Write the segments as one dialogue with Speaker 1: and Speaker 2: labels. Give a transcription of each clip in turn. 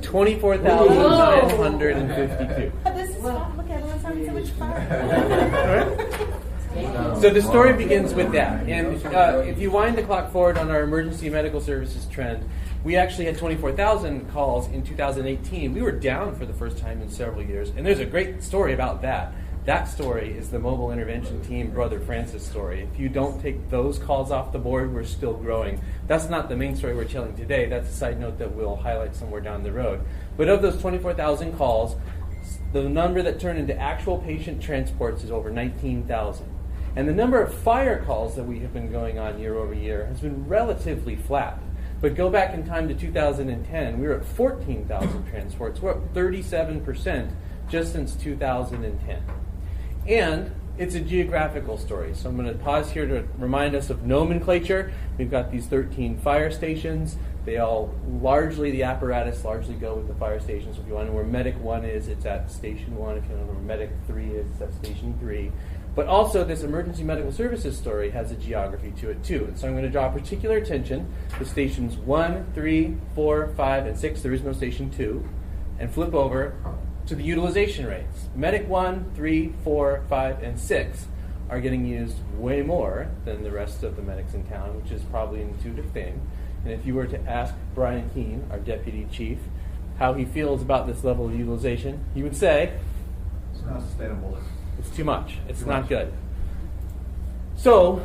Speaker 1: 24,952.
Speaker 2: This is fun. Look, everyone's having so much fun.
Speaker 1: So the story begins with that. And if you wind the clock forward on our emergency medical services trend, we actually had 24,000 calls in 2018. We were down for the first time in several years. And there's a great story about that. That story is the mobile intervention team, Brother Francis story. If you don't take those calls off the board, we're still growing. That's not the main story we're telling today. That's a side note that we'll highlight somewhere down the road. But of those 24,000 calls, the number that turned into actual patient transports is over 19,000. And the number of fire calls that we have been going on year over year has been relatively flat. But go back in time to 2010, we were at 14,000 transports. We're up 37% just since 2010. And it's a geographical story. So I'm going to pause here to remind us of nomenclature. We've got these 13 fire stations. They all the apparatus largely go with the fire stations. If you want to know where Medic 1 is, it's at Station 1. If you want to know where Medic 3 is, it's at Station 3. But also this emergency medical services story has a geography to it too. And so I'm going to draw particular attention to stations 1, 3, 4, 5, and 6. There is no station 2. And flip over to the utilization rates. Medic 1, 3, 4, 5, and 6 are getting used way more than the rest of the medics in town, which is probably an intuitive thing. And if you were to ask Brian Keene, our deputy chief, how he feels about this level of utilization, he would say,
Speaker 3: it's not sustainable.
Speaker 1: It's too much. It's not good. So,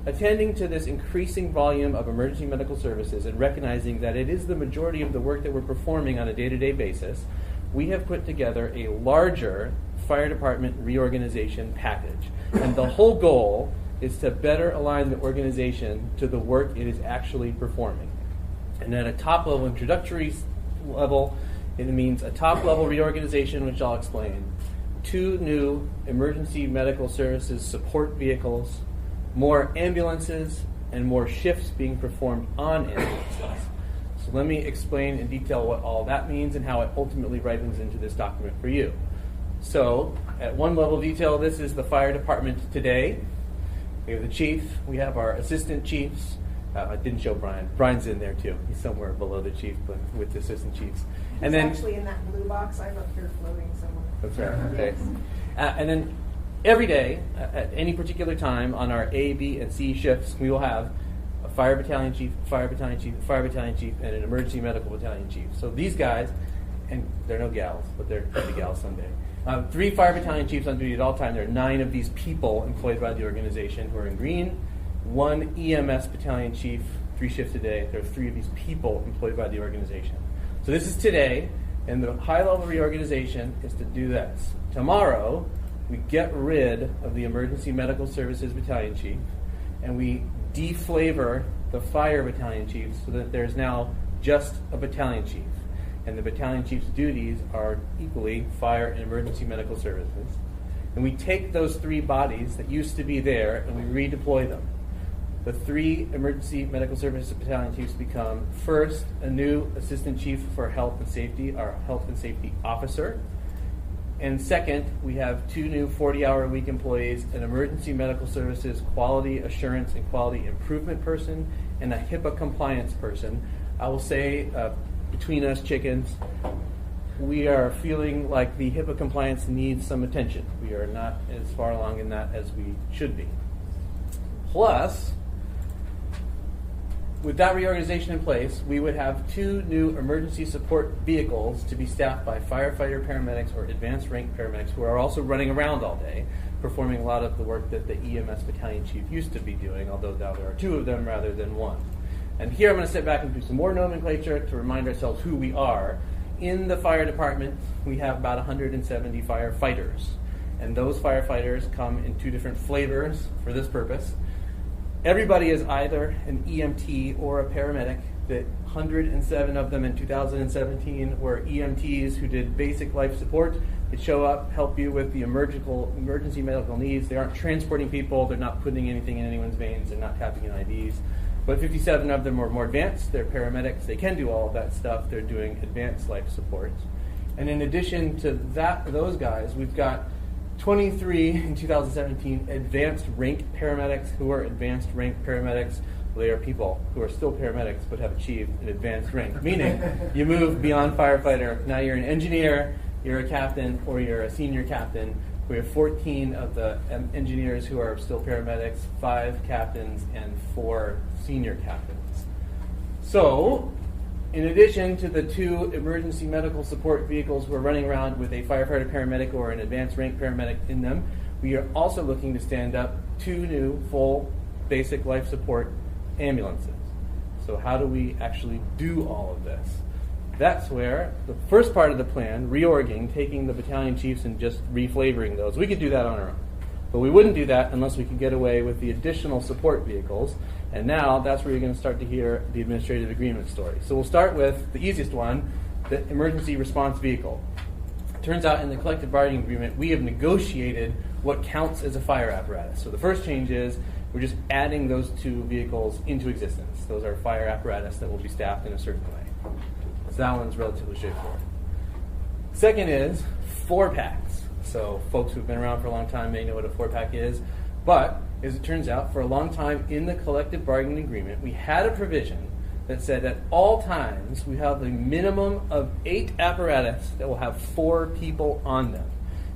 Speaker 1: attending to this increasing volume of emergency medical services and recognizing that it is the majority of the work that we're performing on a day-to-day basis, we have put together a larger fire department reorganization package. And the whole goal is to better align the organization to the work it is actually performing. And at a top-level introductory level, it means a top-level reorganization, which I'll explain, 2 new emergency medical services support vehicles, more ambulances, and more shifts being performed on ambulances. So let me explain in detail what all that means and how it ultimately ripens into this document for you. So, at one level of detail, this is the fire department today. We have the chief, we have our assistant chiefs. I didn't show Brian. Brian's in there too. He's somewhere below the chief, but with the assistant chiefs.
Speaker 2: He's actually in that blue box. I'm up here floating somewhere.
Speaker 1: That's right. Okay. And then every day, at any particular time on our A, B, and C shifts, we will have a fire battalion chief, fire battalion chief, fire battalion chief, and an emergency medical battalion chief. So these guys, and they're no gals, but they're the gals someday. 3 fire battalion chiefs on duty at all time. There are 9 of these people employed by the organization who are in green. 1 EMS battalion chief, 3 shifts a day. There are 3 of these people employed by the organization. So this is today, and the high-level reorganization is to do this. Tomorrow, we get rid of the emergency medical services battalion chief, and we deflavor the fire battalion chief so that there's now just a battalion chief. And the battalion chief's duties are equally fire and emergency medical services. And we take those 3 bodies that used to be there and we redeploy them. The 3 emergency medical services battalion chiefs become, first, a new assistant chief for health and safety, our health and safety officer. And second, we have 2 new 40-hour-a-week employees, an emergency medical services quality assurance and quality improvement person, and a HIPAA compliance person. I will say, between us chickens, we are feeling like the HIPAA compliance needs some attention. We are not as far along in that as we should be. Plus, with that reorganization in place, we would have 2 new emergency support vehicles to be staffed by firefighter paramedics or advanced rank paramedics who are also running around all day, performing a lot of the work that the EMS battalion chief used to be doing, although now there are 2 of them rather than 1. And here I'm going to step back and do some more nomenclature to remind ourselves who we are. In the fire department, we have about 170 firefighters. And those firefighters come in 2 different flavors for this purpose. Everybody is either an EMT or a paramedic. The 107 of them in 2017 were EMTs who did basic life support. They show up, help you with the emergency medical needs. They aren't transporting people. They're not putting anything in anyone's veins. They're not tapping in IVs. But 57 of them are more advanced. They're paramedics. They can do all of that stuff. They're doing advanced life support. And in addition to those guys, we've got 23 in 2017 advanced rank paramedics who are advanced rank paramedics Well, they are people who are still paramedics but have achieved an advanced rank, meaning you move beyond firefighter. Now you're an engineer, you're a captain, or you're a senior captain. We have 14 of the engineers who are still paramedics, 5 captains, and 4 senior captains. So, in addition to the 2 emergency medical support vehicles we're running around with a firefighter paramedic or an advanced rank paramedic in them, we are also looking to stand up 2 new full basic life support ambulances. So how do we actually do all of this? That's where the first part of the plan, reorging, taking the battalion chiefs and just reflavoring those, we could do that on our own. But we wouldn't do that unless we could get away with the additional support vehicles. And now that's where you're going to start to hear the administrative agreement story. So we'll start with the easiest one, the emergency response vehicle. Turns out in the collective bargaining agreement, we have negotiated what counts as a fire apparatus. So the first change is we're just adding those 2 vehicles into existence. Those are fire apparatus that will be staffed in a certain way. So that one's relatively straightforward. Second is 4-packs. So folks who've been around for a long time may know what a 4-pack is. But as it turns out, for a long time in the collective bargaining agreement, we had a provision that said at all times we have a minimum of 8 apparatus that will have 4 people on them.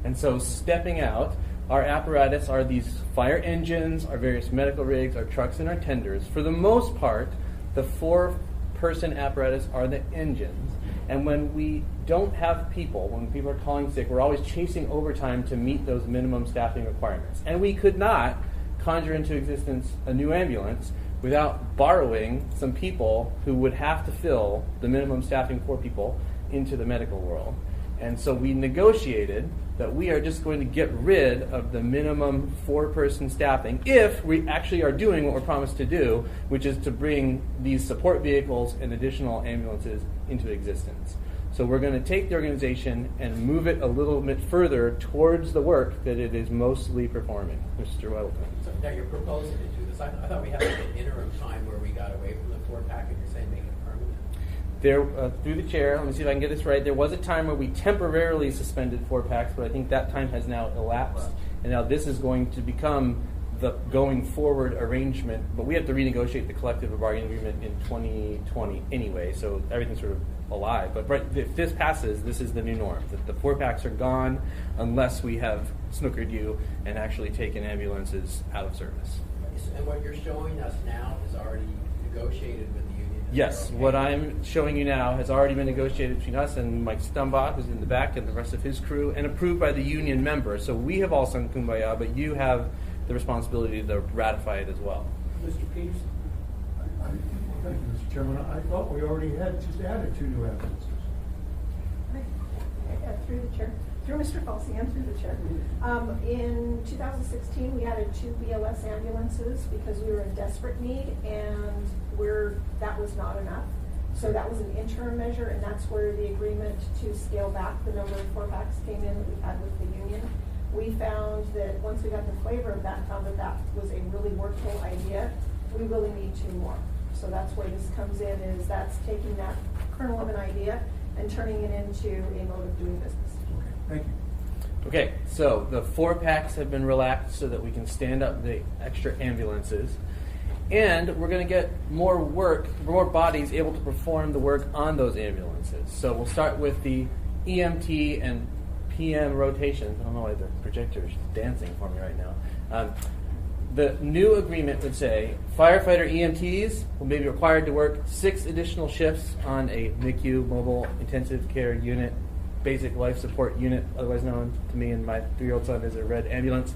Speaker 1: And so stepping out, our apparatus are these fire engines, our various medical rigs, our trucks, and our tenders. For the most part, the 4-person apparatus are the engines. And when we don't have people, when people are calling sick, we're always chasing overtime to meet those minimum staffing requirements. And we could not conjure into existence a new ambulance without borrowing some people who would have to fill the minimum staffing 4 people into the medical world. And so we negotiated that we are just going to get rid of the minimum 4-person staffing if we actually are doing what we're promised to do, which is to bring these support vehicles and additional ambulances into existence. So we're going to take the organization and move it a little bit further towards the work that it is mostly performing. Mr. Weddington.
Speaker 4: So now you're proposing to do this. I thought we had like an interim time where we got away from the 4-pack and you're saying make it permanent.
Speaker 1: There, through the chair, let me see if I can get this right. There was a time where we temporarily suspended 4-packs, but I think that time has now elapsed. And now this is going to become the going forward arrangement. But we have to renegotiate the collective bargaining agreement in 2020 anyway, so everything's sort of alive. But right, if this passes, this is the new norm. That the 4-packs are gone unless we have snookered you and actually taken ambulances out of service.
Speaker 4: And what you're showing us now is already negotiated with the union?
Speaker 1: Yes,
Speaker 4: Okay.
Speaker 1: what I'm showing you now has already been negotiated between us and Mike Stumbaugh, who's in the back, and the rest of his crew, and approved by the union member. So we have all sung Kumbaya, but you have the responsibility to ratify it as well.
Speaker 5: Mr. Peterson? Thank you, Mr. Chairman. I thought we already had just added 2 new ambulances.
Speaker 2: Through the chair, through Mr. Falsey and through the chair. In 2016, we added 2 BLS ambulances because we were in desperate need, and that was not enough. So that was an interim measure, and that's where the agreement to scale back the number of 4-packs came in that we had with the union. We found that once we got the flavor of that, found that that was a really workable idea. We really need 2 more. So that's where this comes in, is that's taking that kernel of an idea and turning it into a mode of doing business.
Speaker 5: Okay, thank you.
Speaker 1: Okay, so the 4-packs have been relaxed so that we can stand up the extra ambulances. And we're going to get more bodies able to perform the work on those ambulances. So we'll start with the EMT and PM rotation. I don't know why the projector is dancing for me right now. The new agreement would say firefighter EMTs will be required to work 6 additional shifts on a MICU, mobile intensive care unit, basic life support unit, otherwise known to me and my 3-year-old son as a red ambulance.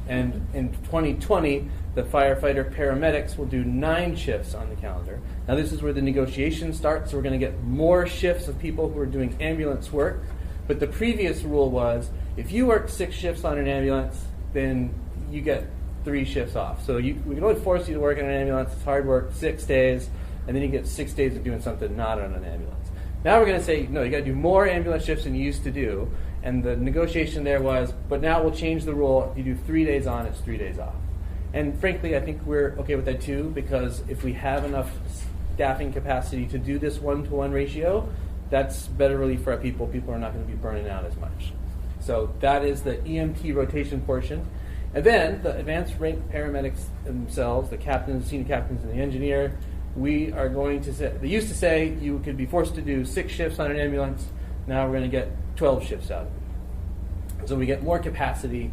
Speaker 1: And in 2020, the firefighter paramedics will do 9 shifts on the calendar. Now this is where the negotiation starts. So we're going to get more shifts of people who are doing ambulance work. But the previous rule was if you work 6 shifts on an ambulance, then you get 3 shifts off. So we can only force you to work on an ambulance. It's hard work, 6 days, and then you get 6 days of doing something not on an ambulance. Now we're going to say, no, you got to do more ambulance shifts than you used to do. And the negotiation there was, but now we'll change the rule. If you do 3 days on, it's 3 days off. And frankly, I think we're okay with that too, because if we have enough staffing capacity to do this 1-to-1 ratio, that's better relief for our people. People are not going to be burning out as much. So that is the EMT rotation portion. And then the advanced rank paramedics themselves, the captains, senior captains, and the engineer, we are going to say, they used to say you could be forced to do 6 shifts on an ambulance. Now we're going to get 12 shifts out of it. So we get more capacity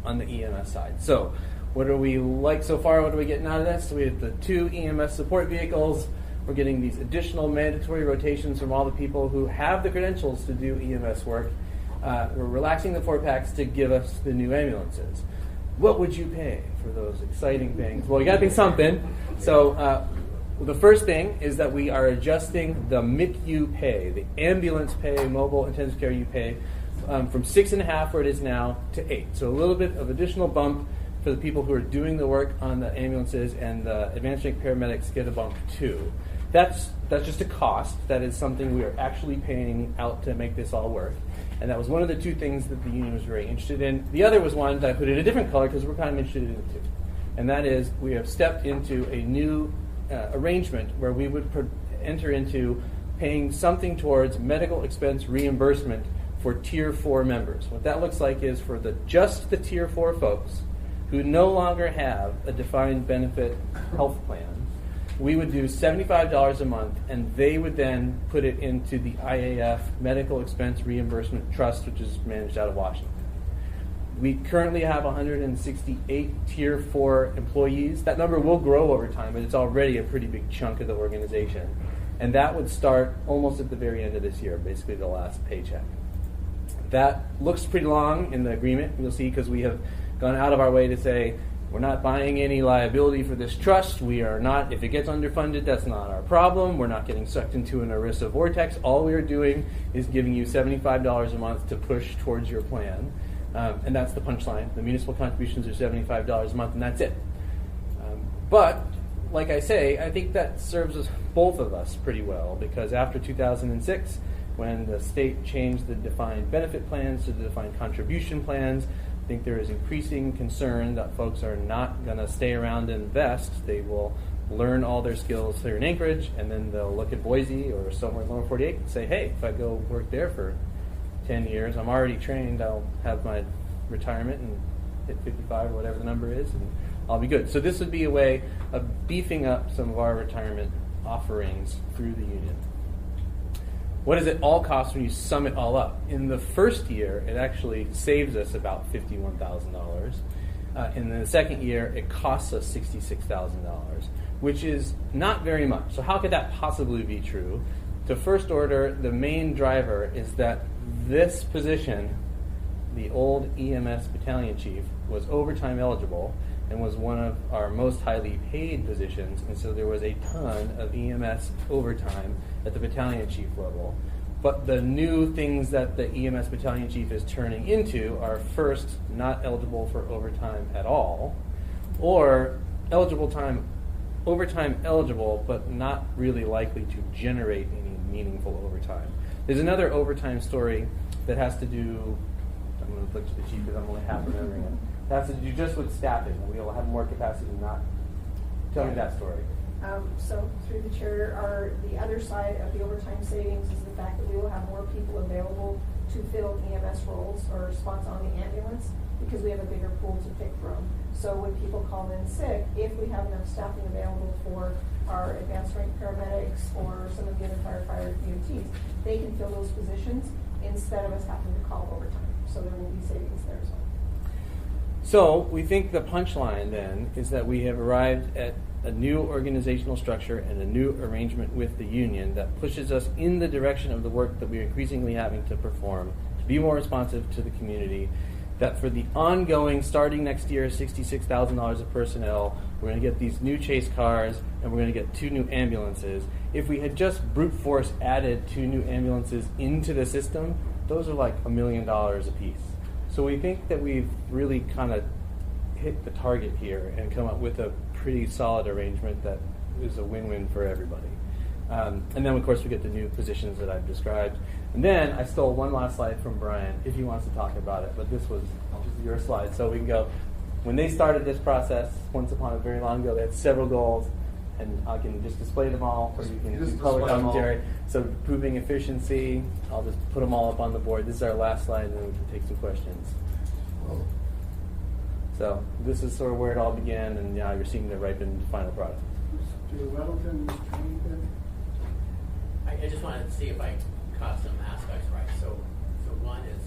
Speaker 1: on the EMS side. So what are we like so far? What are we getting out of this? So we have the 2 EMS support vehicles. We're getting these additional mandatory rotations from all the people who have the credentials to do EMS work. We're relaxing the 4-packs to give us the new ambulances. What would you pay for those exciting things? Well, you got to think something. So the first thing is that we are adjusting the MICU pay, the ambulance pay, mobile intensive care you pay, from 6.5 where it is now to 8. So a little bit of additional bump for the people who are doing the work on the ambulances, and the advanced rank paramedics get a bump too. That's just a cost. That is something we are actually paying out to make this all work. And that was one of the 2 things that the union was very interested in. The other was one that I put in a different color because we're kind of interested in it too. And that is we have stepped into a new arrangement where we would enter into paying something towards medical expense reimbursement for Tier 4 members. What that looks like is for just the Tier 4 folks who no longer have a defined benefit health plan, we would do $75 a month, and they would then put it into the IAF Medical Expense Reimbursement Trust, which is managed out of Washington. We currently have 168 Tier 4 employees. That number will grow over time, but it's already a pretty big chunk of the organization. And that would start almost at the very end of this year, basically the last paycheck. That looks pretty long in the agreement, you'll see, because we have gone out of our way to say, we're not buying any liability for this trust. We are not, if it gets underfunded, that's not our problem. We're not getting sucked into an ERISA vortex. All we are doing is giving you $75 a month to push towards your plan. And that's the punchline. The municipal contributions are $75 a month, and that's it. But, like I say, I think that serves us, both of us pretty well, because after 2006, when the state changed the defined benefit plans to the defined contribution plans, I think there is increasing concern that folks are not going to stay around and invest. They will learn all their skills here in Anchorage, and then they'll look at Boise or somewhere in Lower 48 and say, hey, if I go work there for 10 years, I'm already trained, I'll have my retirement and hit 55 or whatever the number is, and I'll be good. So this would be a way of beefing up some of our retirement offerings through the union. What does it all cost when you sum it all up? In the first year, it actually saves us about $51,000. In the second year, it costs us $66,000, which is not very much. So how could that possibly be true? To first order, the main driver is that this position, the old EMS battalion chief, was overtime eligible and was one of our most highly paid positions, and so there was a ton of EMS overtime at the battalion chief level. But the new things that the EMS battalion chief is turning into are, first, not eligible for overtime at all, or overtime eligible, but not really likely to generate any meaningful overtime. There's another overtime story that has to do, I'm going to look to the chief because I'm only half remembering it. It has to do just with staffing. We'll have more capacity than not. Tell me that story.
Speaker 2: So through the chair, the other side of the overtime savings is the fact that we will have more people available to fill EMS roles or spots on the ambulance because we have a bigger pool to pick from. So when people call in sick, if we have enough staffing available for our advanced rank paramedics or some of the other firefighters, EMTs, they can fill those positions instead of us having to call overtime. So there will be savings there as well.
Speaker 1: So we think the punchline then is that we have arrived at a new organizational structure and a new arrangement with the union that pushes us in the direction of the work that we're increasingly having to perform, to be more responsive to the community, that for the ongoing, starting next year, $66,000 of personnel, we're going to get these new chase cars, and we're going to get 2 new ambulances. If we had just brute force added 2 new ambulances into the system, those are like $1 million a piece. So we think that we've really kind of hit the target here and come up with a pretty solid arrangement that is a win-win for everybody. And then, of course, we get the new positions that I've described. And then I stole one last slide from Brian, if he wants to talk about it, but this was just your slide. So we can go, when they started this process, once upon a very long ago, they had several goals, and I can just display them all, or you can do color commentary. So improving efficiency, I'll just put them all up on the board. This is our last slide, and then we can take some questions. So this is sort of where it all began, and now you're seeing the ripened final product.
Speaker 5: Mr. Weddington, Mr. Trainington?
Speaker 4: I just wanted to see if I caught some aspects right. So one is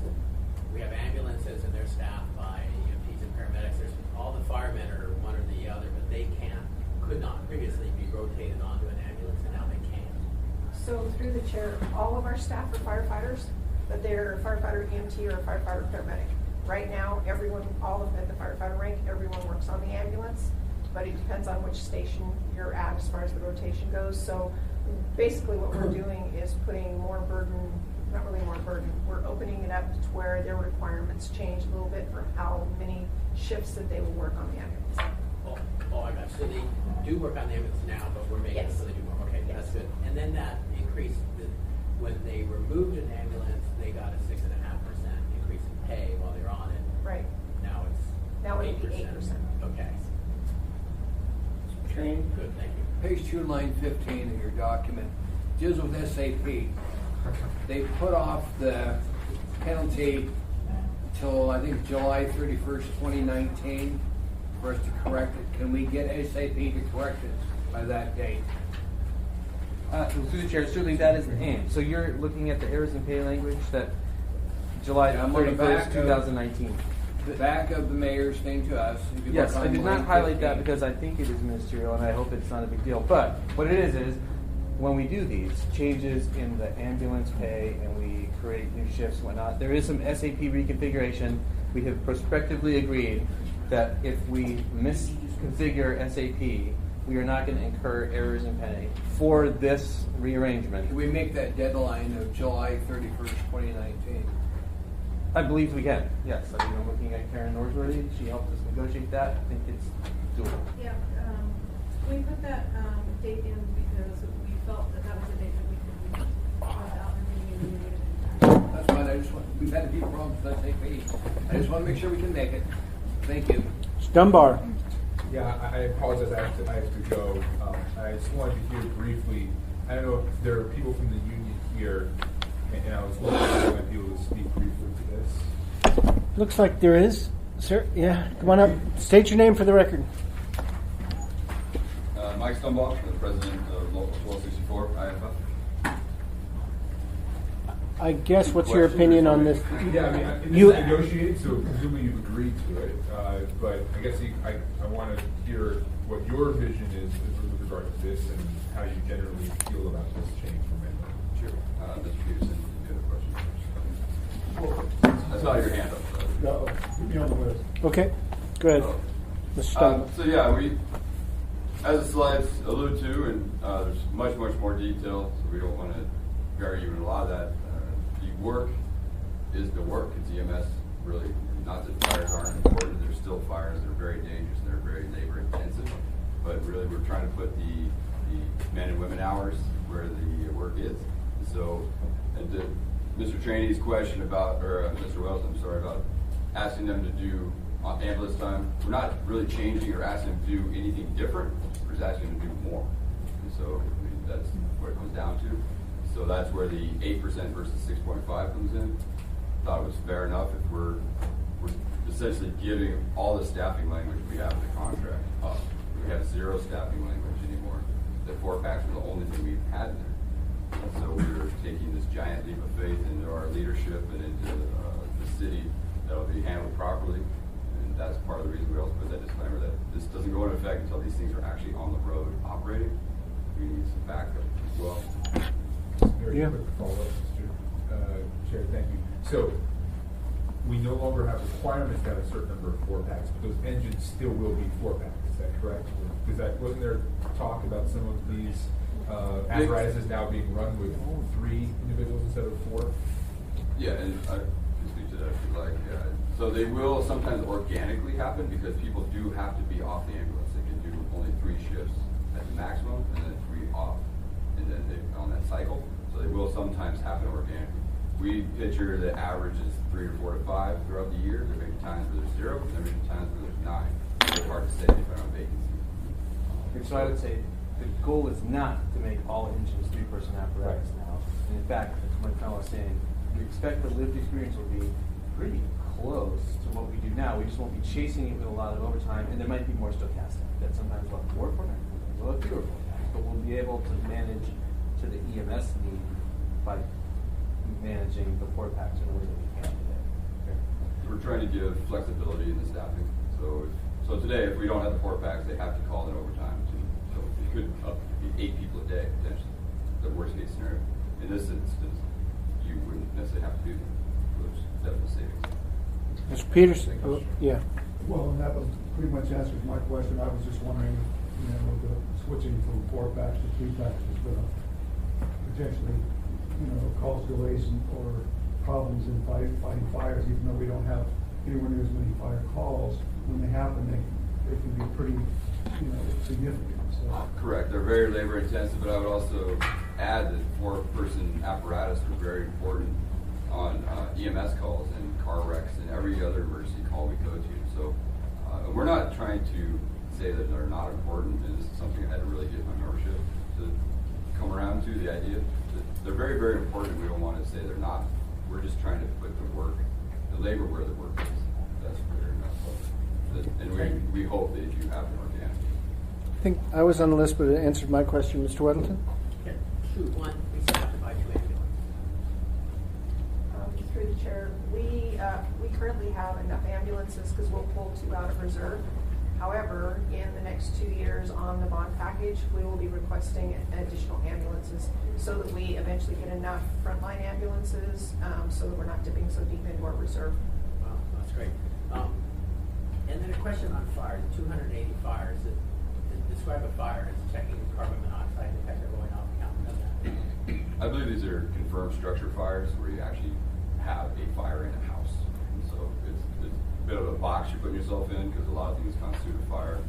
Speaker 4: we have ambulances and they're staffed by EMTs and paramedics. There's all the firemen are one or the other, but they could not previously be rotated onto an ambulance, and now they can.
Speaker 2: So through the chair, all of our staff are firefighters, but they're firefighter EMT or firefighter paramedic. Right now, everyone, all of them at the firefighter rank, everyone works on the ambulance, but it depends on which station you're at as far as the rotation goes. So basically what we're doing is putting more burden, not really more burden, we're opening it up to where their requirements change a little bit for how many shifts that they will work on the ambulance.
Speaker 4: Oh, I got it. So they do work on the ambulance now, but we're making it
Speaker 2: Yes.
Speaker 4: so they do more. Okay,
Speaker 2: Yes.
Speaker 4: that's good. And then that increase, when they removed an ambulance, they got a 6.5% increase in pay while they're on it.
Speaker 2: Right.
Speaker 4: Now it's
Speaker 2: Now it'd be 8%.
Speaker 4: Okay.
Speaker 5: Training?
Speaker 4: Good, thank you.
Speaker 6: Page 2, line 15 of your document deals with SAP. They put off the penalty till I think July 31st, 2019 for us to correct it. Can we get SAP to correct it by that date?
Speaker 1: Through the chair, certainly that is the aim. So you're looking at the errors in pay language that July
Speaker 6: Yeah, I'm on the
Speaker 1: 31st,
Speaker 6: back of-
Speaker 1: 2019.
Speaker 6: The back of the mayor's thing to us. If you
Speaker 1: Yes,
Speaker 6: look
Speaker 1: I
Speaker 6: on
Speaker 1: did
Speaker 6: line
Speaker 1: not highlight that
Speaker 6: 15.
Speaker 1: because I think it is ministerial and I hope it's not a big deal. But what it is when we do these changes in the ambulance pay and we create new shifts and whatnot, there is some SAP reconfiguration. We have prospectively agreed that if we misconfigure SAP, we are not going to incur errors in pay for this rearrangement.
Speaker 6: Can we make that deadline of July 31st, 2019?
Speaker 1: I believe we can, yes. I mean, I'm looking at Karen Norsworthy. She helped us negotiate that. I think it's doable.
Speaker 7: Yeah, we put that date in because we felt that was a date that we could meet without any immediate.
Speaker 6: That's fine. We've had a few problems with SAP. I just want to make sure we can make it. Thank you.
Speaker 8: Stumbaugh.
Speaker 3: Yeah, I apologize, I have to go. I just wanted to hear briefly, I don't know if there are people from the union here, and I was wondering if you might be able to speak briefly to this.
Speaker 8: Looks like there is. Sir, yeah, come on up. State your name for the record.
Speaker 9: Mike Stumbaugh, the president of Local 1264 IFF.
Speaker 8: I guess what's your opinion on this?
Speaker 3: Yeah, I mean, it's
Speaker 8: You-
Speaker 3: negotiated, so presumably you've agreed to it, but I guess I want to hear what your vision is with regard to this and how you generally feel about this change from it.
Speaker 9: Sure. Mr. Peterson, you had a question? That's not your hand up.
Speaker 5: No, put me on the list.
Speaker 8: Okay, go ahead. Mr. Stumbaugh.
Speaker 9: So yeah, as the slides allude to, and there's much more detail, so we don't want to vary even a lot of that. The work is the work. It's EMS, really. Not that fires aren't important. They're still fires. They're very dangerous. They're very labor intensive. But really, we're trying to put the men and women hours where the work is. So, and to Mr. Trainey's question about, or Mr. Wells, I'm sorry, about asking them to do ambulance time, we're not really changing or asking them to do anything different. We're just asking them to do more. And so, I mean, that's what it comes down to. So that's where the 8% versus 6.5 comes in. Thought it was fair enough if we're essentially giving all the staffing language we have in the contract up. We have zero staffing language anymore. The 4-packs were the only thing we've had there. And so we're taking this giant leap of faith into our leadership and into the city that'll be handled properly. And that's part of the reason we also put that disclaimer that this doesn't go into effect until these things are actually on the road operating. We need some backup as well.
Speaker 3: Very
Speaker 8: Yeah.
Speaker 3: quick follow-up, Mr. Chair, thank you. So, we no longer have requirements to have a certain number of 4-packs, but those engines still will be 4-packs, is that correct? Because wasn't there talk about some of these apparatuses now being run with 3 individuals instead of 4?
Speaker 9: Yeah, and I can speak to that if you'd like. So they will sometimes organically happen because people do have to be off the ambulance. They can do only 3 shifts at the maximum and then 3 off, and then they on that cycle. So they will sometimes happen organically. We picture the average is 3 to 4 to 5 throughout the year. There may be times where there's 0, and there may be times where there's 9. It's hard to say depending on vacancy.
Speaker 1: So I would say the goal is not to make all engines 3-person apparatus now. And in fact, as my fellow was saying, we expect the lived experience will be pretty close to what we do now. We just won't be chasing it with a lot of overtime, and there might be more stochastic. That sometimes we'll have more four packs, we'll have fewer four packs, but we'll be able to manage to the EMS need by managing the four packs in a way that we can today.
Speaker 9: We're trying to give flexibility in the staffing. So today, if we don't have the four packs, they have to call in overtime. So it could up to be 8 people a day, potentially, the worst case scenario. In this instance, you wouldn't necessarily have to do that. There's definitely savings.
Speaker 8: Mr. Peterson? Yeah.
Speaker 5: Well, and that was pretty much answers my question. I was just wondering, the switching from 4 packs to 3 packs is going to potentially, cause delays or problems in fighting fires, even though we don't have anywhere near as many fire calls. When they happen, they can be pretty, significant. So.
Speaker 9: Correct. They're very labor intensive, but I would also add that 4-person apparatus are very important on EMS calls and car wrecks and every other emergency call we go to. So we're not trying to say that they're not important, and this is something I had to really get my membership to come around to, the idea that they're very, very important. We don't want to say they're not. We're just trying to put the labor where the work is. That's fair enough. And we hope that you have an organic.
Speaker 8: I think I was on the list, but it answered my question, Mr. Weddington.
Speaker 4: Okay. Shoot, one, we still have to buy 2 ambulances.
Speaker 2: Through the chair, we currently have enough ambulances because we'll pull 2 out of reserve. However, in the next 2 years on the bond package, we will be requesting additional ambulances so that we eventually get enough frontline ambulances so that we're not dipping so deep into our reserve.
Speaker 4: Wow, that's great. And then a question on fires, 280 fires. Describe a fire as checking carbon monoxide detector going off, counting them that.
Speaker 9: I believe these are confirmed structure fires where you actually have a fire in a house. And so it's a bit of a box you're putting yourself in because a lot of things constitute a fire.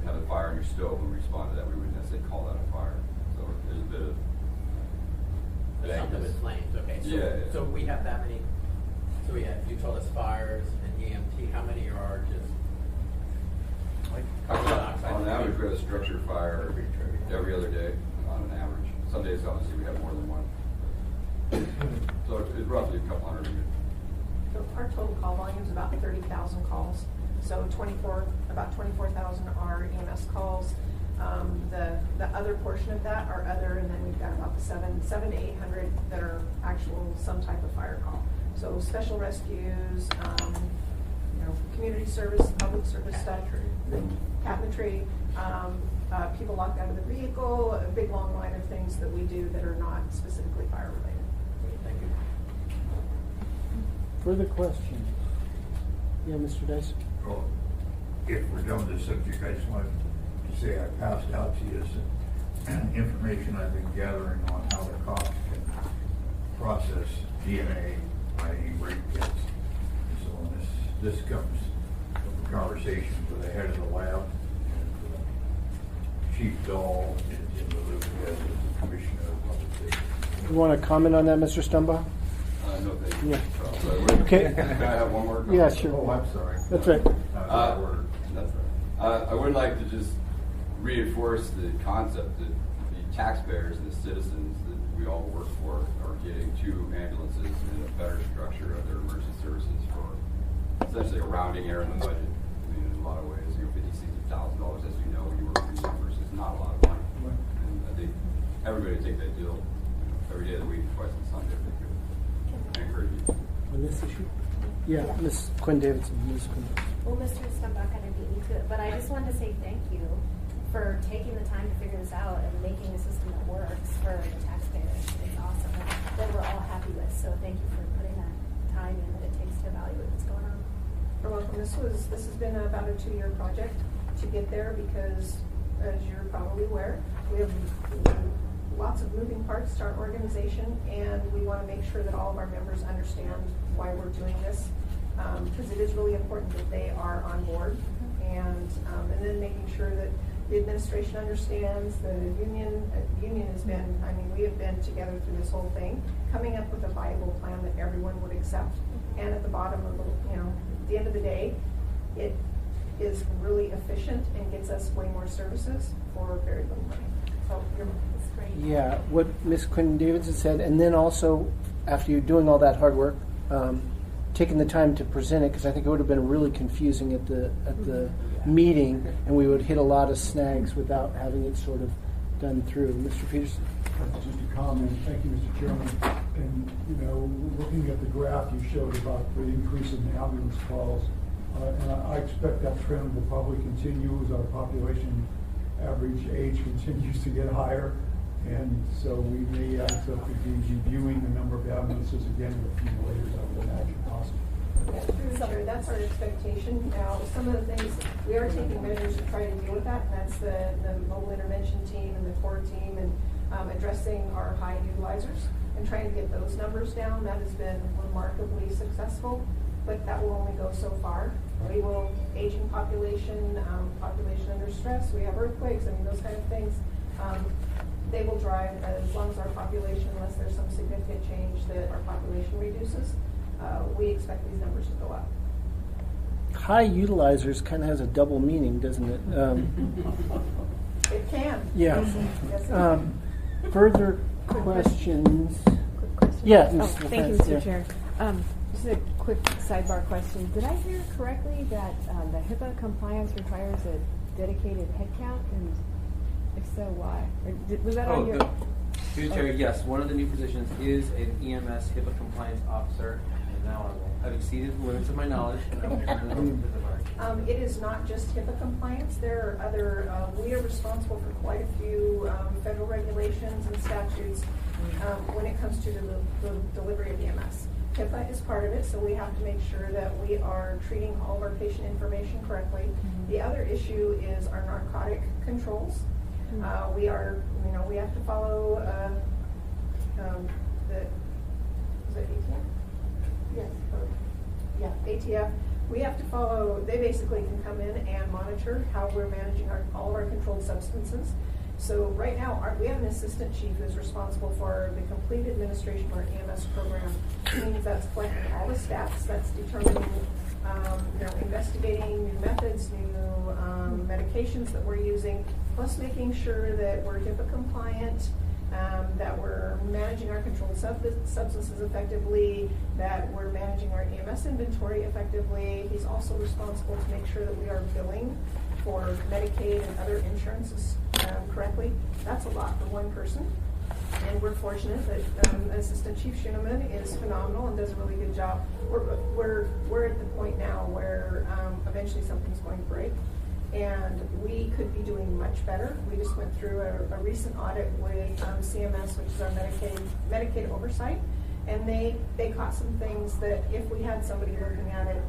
Speaker 9: You have a fire in your stove and we respond to that. We wouldn't necessarily call that a fire. So there's a bit of
Speaker 4: something with flames, okay. So,
Speaker 9: yeah.
Speaker 4: So we have that many. So we have, you told us fires and EMT. How many are just like carbon monoxide?
Speaker 9: On average, we have a structure fire every other day on an average. Some days, obviously, we have more than one. So it's roughly a couple hundred a year.
Speaker 2: So our total call volume is about 30,000 calls. So about 24,000 are EMS calls. The other portion of that are other, and then we've got about the 700 to 800 that are actual some type of fire call. So special rescues, community service, public service stuff, cat in the tree, people locked out of the vehicle, a big long line of things that we do that are not specifically fire related.
Speaker 4: Thank you.
Speaker 8: Further questions? Yeah, Mr. Dice?
Speaker 10: Well, if we're done with this subject, I just wanted to say I passed out to you some information I've been gathering on how the cops can process DNA, i.e. rape kits. So when this comes from a conversation with the head of the lab, and Chief Dahl is in the loop as the Commissioner of Public Safety.
Speaker 8: You want to comment on that, Mr. Stumbaugh?
Speaker 9: No, thank you.
Speaker 8: Yeah.
Speaker 9: Okay.
Speaker 8: Okay.
Speaker 9: Can I have one more comment?
Speaker 8: Yeah, sure.
Speaker 10: Oh, I'm sorry.
Speaker 8: That's right.
Speaker 9: That's right. I would like to just reinforce the concept that the taxpayers and the citizens that we all work for are getting 2 ambulances and a better structure of their emergency services for essentially a rounding error in the budget. I mean, in a lot of ways, $50,000, as you know, when you work for yourself is not a lot of money. And I think everybody would take that deal every day of the week, twice on Sunday if they could. I encourage you.
Speaker 8: On this issue? Yeah, Ms. Quinn Davidson. Ms. Quinn.
Speaker 11: Well, Mr. Stumbaugh kind of beat me to it, but I just wanted to say thank you for taking the time to figure this out and making a system that works for the taxpayers. It's awesome that we're all happy with. So thank you for putting that time in that it takes to evaluate what's going on.
Speaker 2: You're welcome. This has been about a 2-year project to get there because, as you're probably aware, we have lots of moving parts to our organization, and we want to make sure that all of our members understand why we're doing this, because it is really important that they are on board, and then making sure that the administration understands. The union has been, we have been together through this whole thing, coming up with a viable plan that everyone would accept, and at the bottom of at the end of the day, it is really efficient and gets us way more services for very little money. So it's great.
Speaker 8: Yeah, what Ms. Quinn Davidson said, and then also after you're doing all that hard work, taking the time to present it, because I think it would have been really confusing at the meeting, and we would hit a lot of snags without having it sort of done through. Mr. Peterson?
Speaker 5: Just a comment. Thank you, Mr. Chairman. And, looking at the graph you showed about the increase in ambulance calls, and I expect that trend will probably continue as our population average age continues to get higher. And so we may also be reviewing the number of ambulances again with accumulators, I would imagine, possibly.
Speaker 2: Yeah, through the chair, that's our expectation. Now, some of the things, we are taking measures to try to deal with that, and that's the mobile intervention team and the core team, and addressing our high utilizers and trying to get those numbers down. That has been remarkably successful, but that will only go so far. We will, aging population, population under stress, we have earthquakes, those kind of things. They will drive, as long as our population, unless there's some significant change that our population reduces, we expect these numbers to go up.
Speaker 8: High utilizers kind of has a double meaning, doesn't it?
Speaker 2: It can.
Speaker 8: Yeah.
Speaker 2: Yes, it can.
Speaker 8: Further questions?
Speaker 12: Quick question.
Speaker 8: Yeah.
Speaker 12: Oh,
Speaker 8: Mr.
Speaker 12: thank you,
Speaker 8: LaFrance,
Speaker 12: Mr.
Speaker 8: yeah.
Speaker 12: Chair. Just a quick sidebar question. Did I hear correctly that the HIPAA compliance requires a dedicated headcount? And if so, why? Or was that on your...
Speaker 1: Through the chair, yes. One of the new positions is an EMS HIPAA compliance officer. And now I've exceeded the limits of my knowledge. And I'm turning it over to the mark.
Speaker 2: It is not just HIPAA compliance. There are other, we are responsible for quite a few federal regulations and statutes when it comes to the delivery of EMS. HIPAA is part of it, so we have to make sure that we are treating all of our patient information correctly. Mm-hmm. The other issue is our narcotic controls. Mm-hmm. We have to follow is it ATF? Yes. Yeah, ATF. We have to follow, they basically can come in and monitor how we're managing all of our controlled substances. So right now, we have an assistant chief who's responsible for the complete administration of our EMS program. It means that's collecting all the stats, that's determining, investigating new methods, new medications that we're using, plus making sure that we're HIPAA compliant, that we're managing our controlled substances effectively, that we're managing our EMS inventory effectively. He's also responsible to make sure that we are billing for Medicaid and other insurances correctly. That's a lot for one person. And we're fortunate that Assistant Chief Schuneman is phenomenal and does a really good job. We're at the point now where eventually something's going to break. And we could be doing much better. We just went through a recent audit with CMS, which is our Medicaid oversight, and they caught some things that if we had somebody looking at it,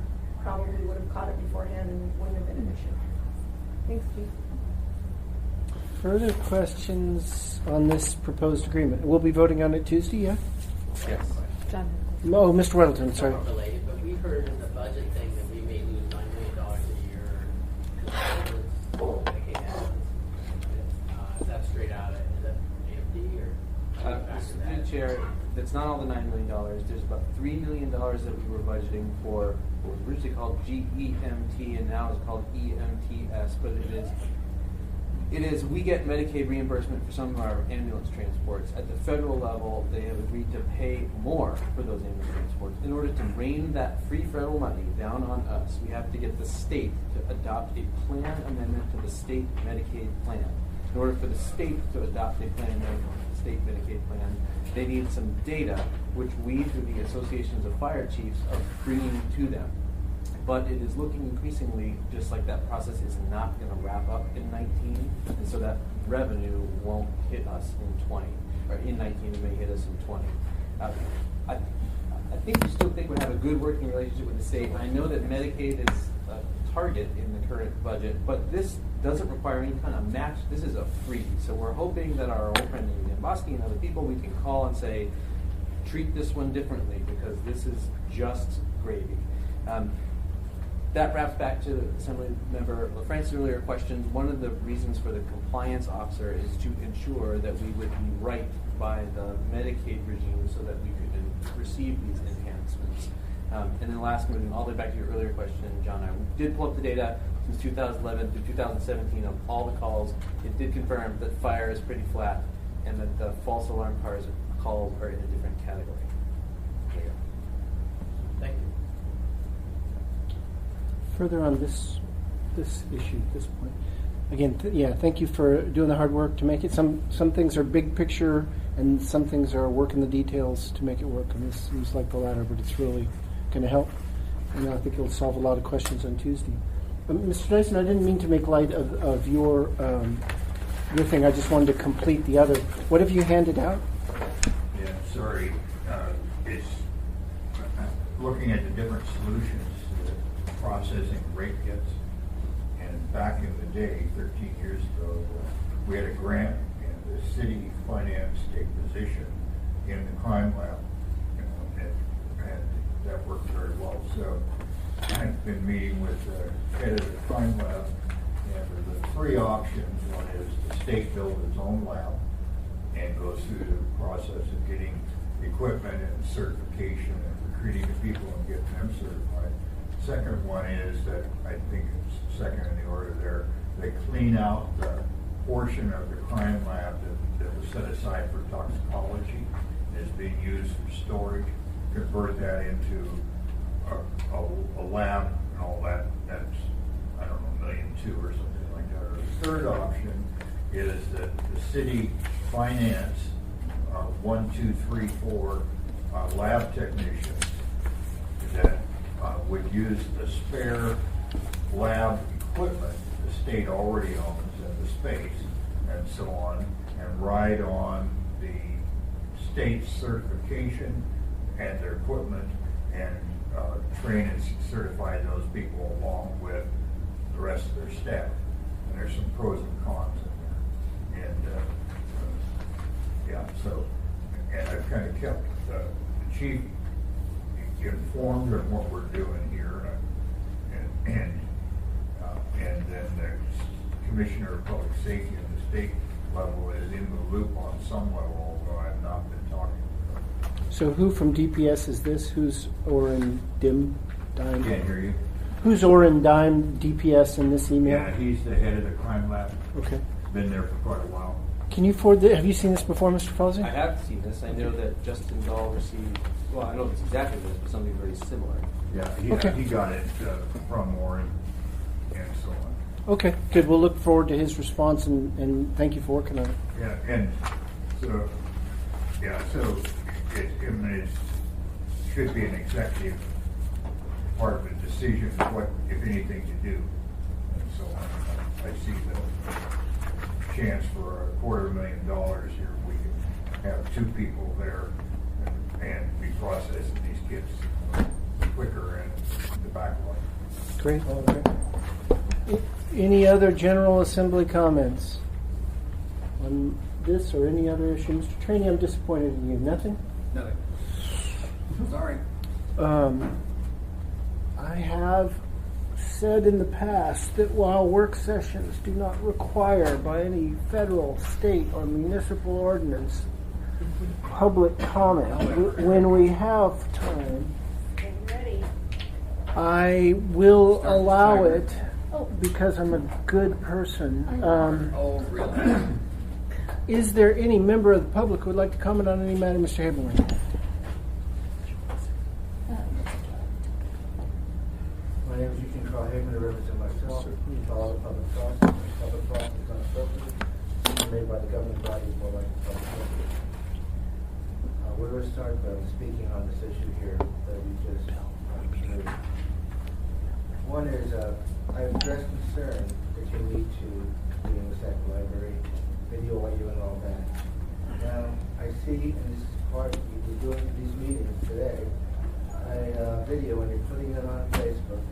Speaker 2: probably would have caught it beforehand and wouldn't have been an issue.
Speaker 12: Thanks, Chief.
Speaker 8: Further questions on this proposed agreement? We'll be voting on it Tuesday, yeah?
Speaker 1: Yes.
Speaker 12: John.
Speaker 8: Oh, Mr. Weddington, sorry.
Speaker 4: Not related, but we heard in the budget thing that we may lose $9 million a year. Is that straight out of AMD or?
Speaker 1: Through the chair, that's not all the $9 million. There's about $3 million that we were budgeting for what was originally called GEMT and now is called EMTS, but it is we get Medicaid reimbursement for some of our ambulance transports. At the federal level, they have agreed to pay more for those ambulance transports. In order to rain that free federal money down on us, we have to get the state to adopt a plan amendment to the state Medicaid plan. In order for the state to adopt a plan amendment to the state Medicaid plan, they need some data, which we, through the associations of fire chiefs, are bringing to them. But it is looking increasingly just like that process is not going to wrap up in 19, and so that revenue won't hit us in 20, or in 19 it may hit us in 20. I think we still think we have a good working relationship with the state. I know that Medicaid is a target in the current budget, but this doesn't require any kind of match. This is a free. So we're hoping that our old friend Ian Bosky and other people, we can call and say, treat this one differently because this is just gravy. That wraps back to Assemblymember LaFrance's earlier question. One of the reasons for the compliance officer is to ensure that we would be right by the Medicaid regime so that we could receive these enhancements. And then last, moving all the way back to your earlier question, John, I did pull up the data since 2011 through 2017 of all the calls. It did confirm that fire is pretty flat and that the false alarm calls are in a different category. There you go.
Speaker 4: Thank you.
Speaker 8: further on this issue at this point? Again, thank you for doing the hard work to make it. Some things are big picture, and some things are work in the details to make it work. And this seems like the latter, but it's really going to help. And I think it'll solve a lot of questions on Tuesday. Mr. Dyson, I didn't mean to make light of your thing. I just wanted to complete the other. What have you handed out?
Speaker 10: Yeah, sorry. It's looking at the different solutions to processing rate kits. And back in the day, 13 years ago, we had a grant and the city financed a position in the crime lab. And that worked very well. So I've been meeting with the head of the crime lab, and there's three options. One is the state build its own lab and goes through the process of getting equipment and certification and recruiting the people and getting them certified. Second one is that, I think it's second in the order there, they clean out the portion of the crime lab that was set aside for toxicology and is being used for storage, convert that into a lab and all that. That's, I don't know, $1.2 million or something like that. Or the third option is that the city finance 1, 2, 3, 4 lab technicians that would use the spare lab equipment the state already owns and the space and so on, and ride on the state certification and their equipment and train and certify those people along with the rest of their staff. And there's some pros and cons in there. And and I've kind of kept the chief informed of what we're doing here, and then the commissioner of public safety at the state level is in the loop on some level, although I've not been talking to them.
Speaker 8: So who from DPS is this? Who's Oren Dime?
Speaker 10: Can't hear you.
Speaker 8: Who's Oren Dime DPS in this email?
Speaker 10: Yeah, he's the head of the crime lab.
Speaker 8: Okay.
Speaker 10: Been there for quite a while.
Speaker 8: Can you forward have you seen this before, Mr. Falsey?
Speaker 1: I have seen this. I know that Justin Dahl received, well, I don't know if it's exactly this, but something very similar.
Speaker 10: Yeah, he got it from Warren and so on.
Speaker 8: Okay, good. We'll look forward to his response, and thank you for working on it.
Speaker 10: Yeah, and so it should be an executive part of the decision what, if anything, to do. And so I see the chance for $250,000 here. We can have 2 people there and be processing these kits quicker in the backlog.
Speaker 8: Great. Any other General Assembly comments on this or any other issue? Mr. Trainee, I'm disappointed in you. Nothing?
Speaker 6: Nothing. Sorry.
Speaker 8: I have said in the past that while work sessions do not require by any federal, state, or municipal ordinance public comment, when we have time, I will allow it because I'm a good person.
Speaker 6: Oh, really?
Speaker 8: Is there any member of the public who would like to comment on any matter, Mr. Haberman?
Speaker 13: My name is Eugene Carl Haberman. I represent myself. Follow the public process. Public process is unappropriate. Made by the governing body is more like the public process. We're going to start by speaking on this issue here that we just heard. One is I expressed concern that you need to be in the second library, video, audio, and all that. Now, I see, and this is part of you're doing these meetings today, a video and you're putting it on Facebook.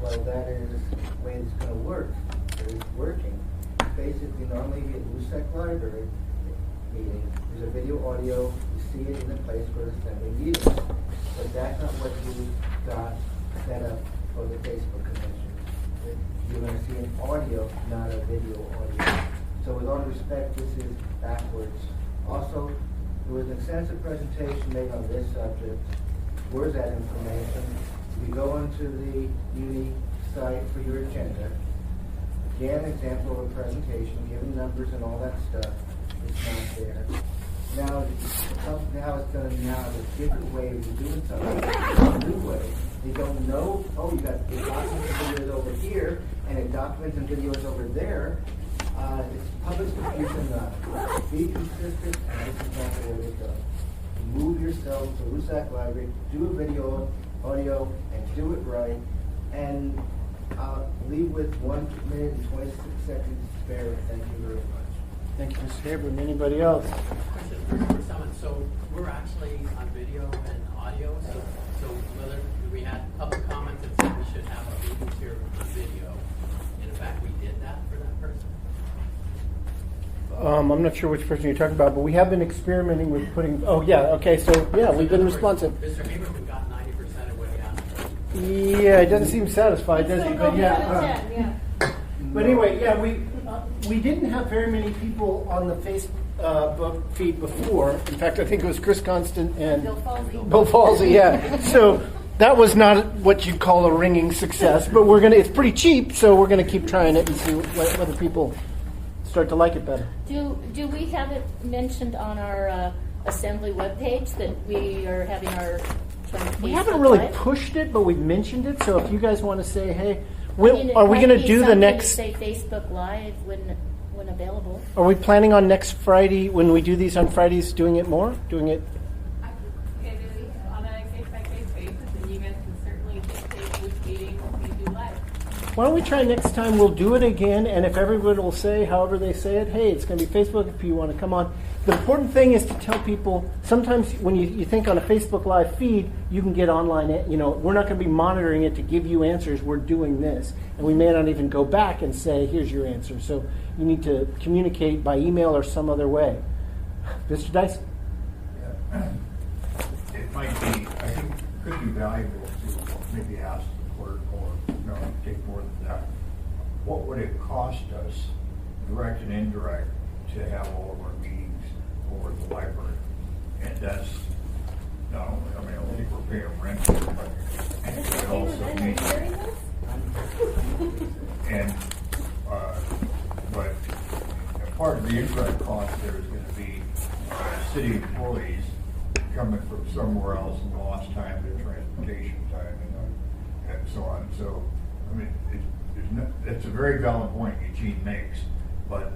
Speaker 13: Well, that is the way it's going to work. It's working. Basically, normally at LUSEC Library meeting, there's a video, audio, you see it in the place where it's sending meetings. But that's not what you got set up for the Facebook convention. You're going to see an audio, not a video audio. So with all respect, this is backwards. Also, there was an extensive presentation made on this subject. Where's that information? You go onto the uni site for your agenda. Again, example of a presentation, giving numbers and all that stuff. It's not there. now it's done now a different way of doing something, a new way. They don't know, oh, you got the documents and videos over here, and the documents and videos over there. It's public confusion now. Be consistent, and this is not the way to go. Move yourself to LUSAC Library, do a video, audio, and do it right, and leave with 1 minute and 26 seconds spare. Thank you very much.
Speaker 8: Thank you, Mr. Abram. Anybody else?
Speaker 4: Question for someone. So we're actually on video and audio. So whether we had public comments that said we should have our meetings here on video, and in fact we did that for that person.
Speaker 8: I'm not sure which person you're talking about, but we have been experimenting with putting. Oh yeah, okay. So yeah, we've been responsive.
Speaker 4: Mr. Abram got 90% of what he asked for.
Speaker 8: Yeah, it doesn't seem satisfied, does he? But yeah. But anyway, yeah, we didn't have very many people on the Facebook feed before. In fact, I think it was Chris Constant and Bill Falsey. Yeah. So that was not what you'd call a ringing success, but it's pretty cheap, so we're gonna keep trying it and see whether people start to like it better.
Speaker 14: Do we have it mentioned on our assembly webpage that we are having our
Speaker 8: We haven't really pushed it, but we've mentioned it. So if you guys want to say, hey, are we going to do the next?
Speaker 14: Say Facebook Live when available.
Speaker 8: Are we planning on next Friday when we do these on Fridays? Doing it more? Doing it?
Speaker 7: On a case-by-case basis, and you guys can certainly dictate which meeting we do live.
Speaker 8: Why don't we try next time? We'll do it again, and if everybody will say, however they say it, hey, it's going to be Facebook if you want to come on. The important thing is to tell people, sometimes when you think on a Facebook Live feed, you can get online, we're not going to be monitoring it to give you answers, we're doing this. And we may not even go back and say, here's your answer. So you need to communicate by email or some other way. Mr. Dyson?
Speaker 10: Yeah. It might be, I think, could be valuable to maybe ask the clerk or, take more than that. What would it cost us, direct and indirect, to have all of our meetings over at the library? And that's not only, I don't think we're paying rent, but it also means, and but part of the indirect cost there is going to be city employees coming from somewhere else and lost time, their transportation time, and so on. So, I mean, it's a very valid point Eugene makes, but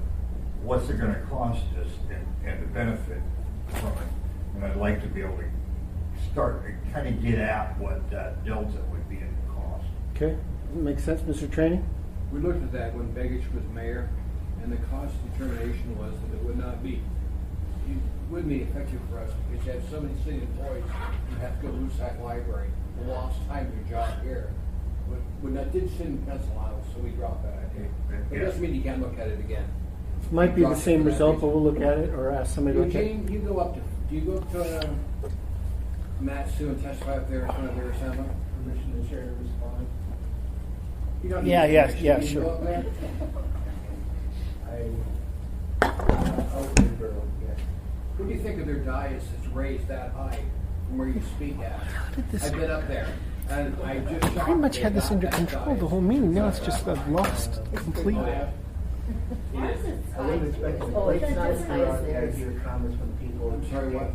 Speaker 10: what's it going to cost us and the benefit from it? And I'd like to be able to start and kind of get at what that delta would be in the cost.
Speaker 8: Okay, makes sense, Mr. Training?
Speaker 6: We looked at that when Begich was mayor, and the cost determination was that it would not be effective for us because you have so many city employees who have to go to LUSAC Library, the lost time of your job here. When that did sit in pencil out, so we dropped that idea. But it doesn't mean you can't look at it again.
Speaker 8: Might be the same result, but we'll look at it or ask somebody to look at it.
Speaker 6: Eugene, do you go up to Matt Sue and testify up there in front of their assembly?
Speaker 13: Permission to chair to respond.
Speaker 6: You don't
Speaker 8: Yeah,
Speaker 6: need
Speaker 8: yeah,
Speaker 6: permission.
Speaker 8: yeah,
Speaker 6: You
Speaker 8: sure.
Speaker 6: go up there? What do you think of their dais that's raised that high from where you speak at? I've been up there, and I just
Speaker 8: Pretty much had this under control the whole meeting. Now it's just lost completely.
Speaker 13: I wasn't expecting the question. I hear comments from people.
Speaker 6: I'm sorry, what?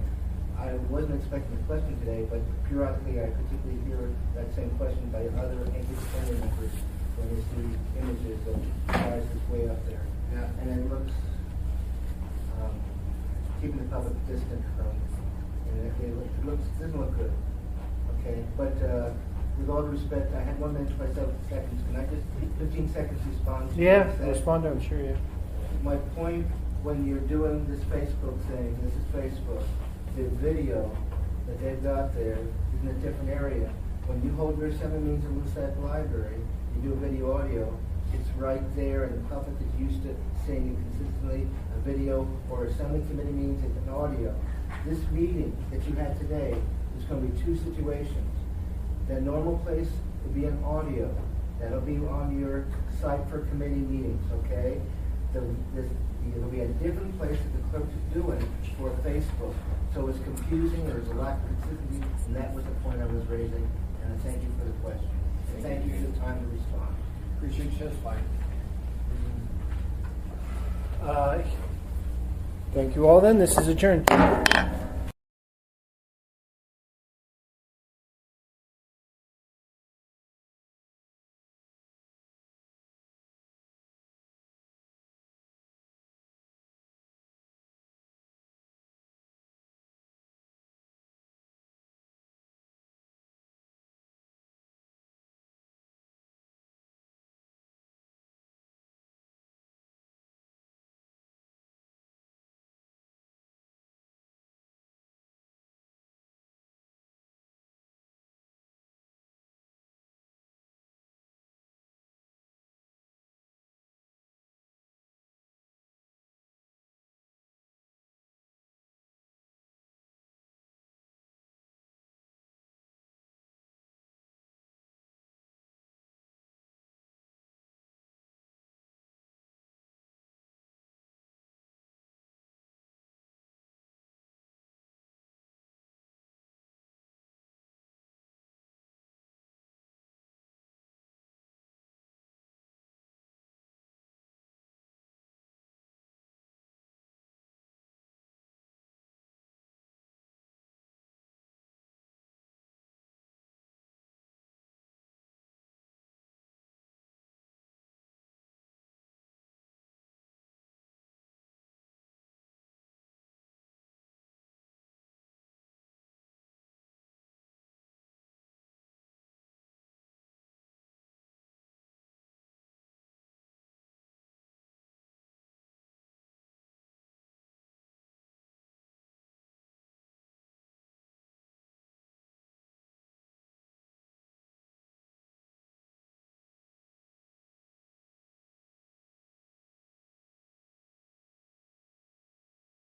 Speaker 13: I wasn't expecting the question today, but periodically I particularly hear that same question by other anchor family members when they see images of guys that's way up there.
Speaker 6: Yeah.
Speaker 13: And it looks, keeping the public distant from, it doesn't look good. Okay, but with all due respect, I had 1 minute 27 seconds. Can I just 15 seconds respond to
Speaker 8: Yeah,
Speaker 13: what you said?
Speaker 8: respond to it, I'm sure, yeah.
Speaker 13: My point when you're doing this Facebook thing, this is Facebook, the video that they've got there is in a different area. When you hold your assembly meetings in LUSAC Library, you do a video audio, it's right there, and the public is used to seeing it consistently, a video or assembly committee meetings, it's an audio. This meeting that you had today, there's going to be two situations. The normal place would be an audio. That'll be on your site for committee meetings, okay? There'll be a different place that the clerk is doing for Facebook. So it's confusing, there's a lack of consistency, and that was the point I was raising. And I thank you for the question. And thank you for the time to respond.
Speaker 6: Appreciate you testifying.
Speaker 8: Thank you all then. This is adjourned.